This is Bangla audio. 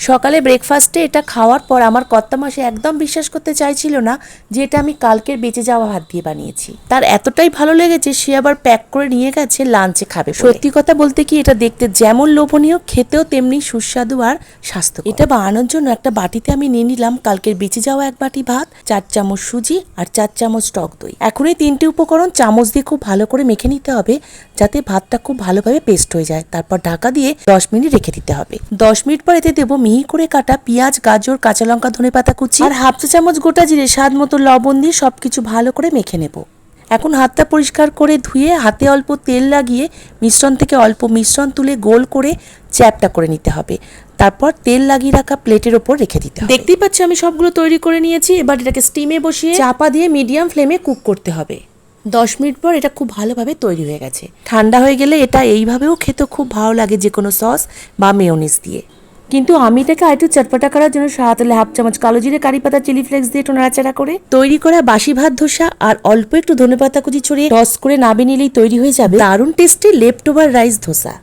সকালে ব্রেকফাস্টে এটা খাওয়ার পর আমার কর্তামশাই একদম বিশ্বাস করতে চাইছিল না যে এটা আমি কালকের বেঁচে যাওয়া ভাত দিয়ে বানিয়েছি। তার এতটাই ভালো লেগেছে সে আবার প্যাক করে নিয়ে গেছে লাঞ্চে খাবে। সত্যি কথা বলতে কি এটা দেখতে যেমন লোভনীয়, খেতেও তেমনি সুস্বাদু আর স্বাস্থ্য। এটা বানানোর জন্য একটা বাটিতে আমি নিয়ে নিলাম কালকের বেঁচে যাওয়া এক বাটি ভাত, 4 চামচ সুজি আর 4 চামচ টক দই। এখন এই 3টে উপকরণ চামচ দিয়ে খুব ভালো করে মেখে নিতে হবে যাতে ভাতটা খুব ভালোভাবে পেস্ট হয়ে যায়। তারপর ঢাকা দিয়ে 10 মিনিট রেখে দিতে হবে। 10 মিনিট পর এতে দেবো মিহি করে কাটা পেঁয়াজ, গাজর, কাঁচা লঙ্কা, ধনেপাতা কুচি আর হাফ চা চামচ গোটা জিরে, স্বাদ মতো লবণ দিয়ে সবকিছু ভালো করে মেখে নেব। এখন হাতটা পরিষ্কার করে ধুয়ে হাতে অল্প তেল লাগিয়ে মিশ্রণ থেকে অল্প মিশ্রণ তুলে গোল করে চ্যাপটা করে নিতে হবে। তারপর তেল লাগিয়ে রাখা প্লেটের ওপর রেখে দিতে হবে। দেখতেই পাচ্ছি আমি সবগুলো তৈরি করে নিয়েছি। এবার এটাকে স্টিমে বসিয়ে চাপা দিয়ে মিডিয়াম ফ্লেমে কুক করতে হবে। 10 মিনিট পর এটা খুব ভালোভাবে তৈরি হয়ে গেছে। ঠান্ডা হয়ে গেলে এটা এইভাবেও খেতে খুব ভালো লাগে যে কোনো সস বা মেয়োনিজ দিয়ে। কিন্তু আমি এটাকে আরেকটু চটপটা করার জন্য সাথে হাফ চামচ কালো জিরে, কারি পাতা, চিলি ফ্লেক্স দিয়ে একটু নাড়াচাড়া করে তৈরি করা বাসি ভাত ধোসা আর অল্প একটু ধনেপাতা কুচি ছড়িয়ে টস করে নামিয়ে নিলেই তৈরি হয়ে যাবে দারুণ tasty left over rice dosa.